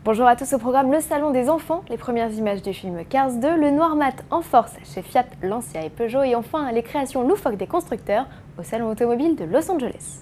Bonjour à tous, au programme le Salon des enfants, les premières images du film Cars 2, le noir mat en force chez Fiat, Lancia et Peugeot et enfin les créations loufoques des constructeurs au Salon automobile de Los Angeles.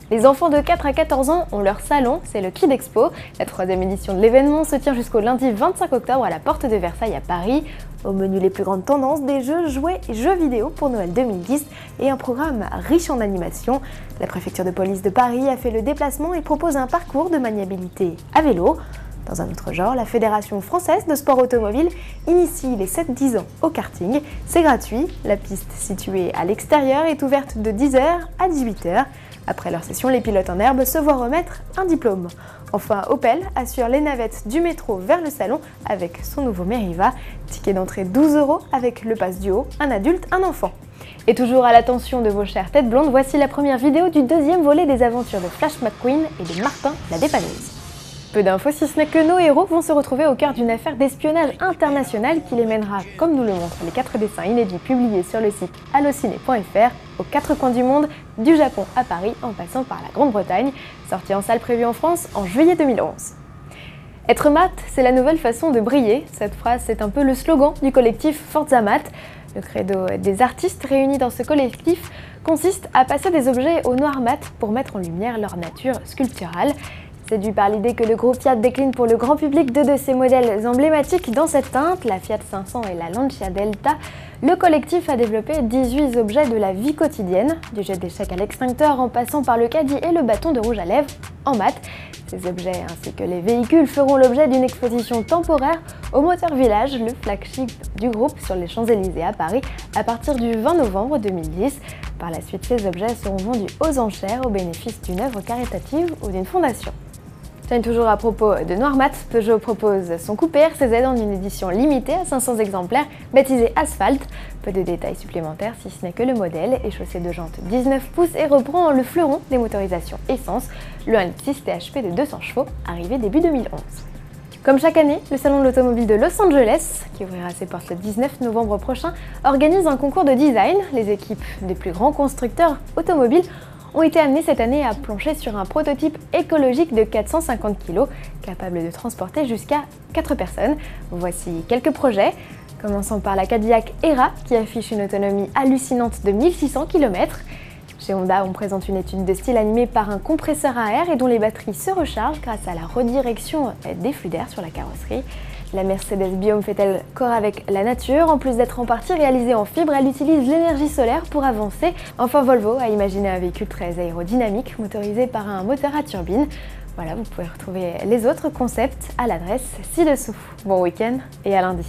Les enfants de 4 à 14 ans ont leur salon, c'est le Kid Expo. La troisième édition de l'événement se tient jusqu'au lundi 25 octobre à la Porte de Versailles à Paris. Au menu les plus grandes tendances, des jeux, jouets et jeux vidéo pour Noël 2010 et un programme riche en animation. La préfecture de police de Paris a fait le déplacement et propose un parcours de maniabilité à vélo. Dans un autre genre, la Fédération française de sport automobile initie les 7-10 ans au karting. C'est gratuit, la piste située à l'extérieur est ouverte de 10h à 18h. Après leur session, les pilotes en herbe se voient remettre un diplôme. Enfin, Opel assure les navettes du métro vers le salon avec son nouveau Meriva. Ticket d'entrée 12 € avec le pass duo, un adulte, un enfant. Et toujours à l'attention de vos chères têtes blondes, voici la première vidéo du deuxième volet des aventures de Flash McQueen et de Martin la dépanneuse. Peu d'infos si ce n'est que nos héros vont se retrouver au cœur d'une affaire d'espionnage international qui les mènera, comme nous le montrent les 4 dessins inédits publiés sur le site allociné.fr, aux 4 coins du monde, du Japon à Paris en passant par la Grande-Bretagne, sortie en salle prévue en France en juillet 2011. Être mat, c'est la nouvelle façon de briller. Cette phrase, c'est un peu le slogan du collectif Forza Mat. Le credo des artistes réunis dans ce collectif consiste à passer des objets au noir mat pour mettre en lumière leur nature sculpturale. Séduit par l'idée que le groupe Fiat décline pour le grand public deux de ses modèles emblématiques dans cette teinte, la Fiat 500 et la Lancia Delta, le collectif a développé 18 objets de la vie quotidienne, du jet d'échecs à l'extincteur en passant par le caddie et le bâton de rouge à lèvres en mat. Ces objets ainsi que les véhicules feront l'objet d'une exposition temporaire au Moteur Village, le flagship du groupe sur les Champs-Élysées à Paris, à partir du 20 novembre 2010. Par la suite, ces objets seront vendus aux enchères au bénéfice d'une œuvre caritative ou d'une fondation. Toujours à propos de noir mat, Peugeot propose son coupé RCZ en une édition limitée à 500 exemplaires, baptisé Asphalt. Peu de détails supplémentaires si ce n'est que le modèle est chaussé de jantes 19 pouces et reprend le fleuron des motorisations essence, le 1.6 THP de 200 chevaux, arrivé début 2011. Comme chaque année, le Salon de l'automobile de Los Angeles, qui ouvrira ses portes le 19 novembre prochain, organise un concours de design. Les équipes des plus grands constructeurs automobiles ont été amenés cette année à plancher sur un prototype écologique de 450 kg, capable de transporter jusqu'à 4 personnes. Voici quelques projets, commençant par la Cadillac Era, qui affiche une autonomie hallucinante de 1600 km. Chez Honda, on présente une étude de style animée par un compresseur à air et dont les batteries se rechargent grâce à la redirection des flux d'air sur la carrosserie. La Mercedes Biome fait-elle corps avec la nature? En plus d'être en partie réalisée en fibre, elle utilise l'énergie solaire pour avancer. Enfin, Volvo a imaginé un véhicule très aérodynamique, motorisé par un moteur à turbine. Voilà, vous pouvez retrouver les autres concepts à l'adresse ci-dessous. Bon week-end et à lundi.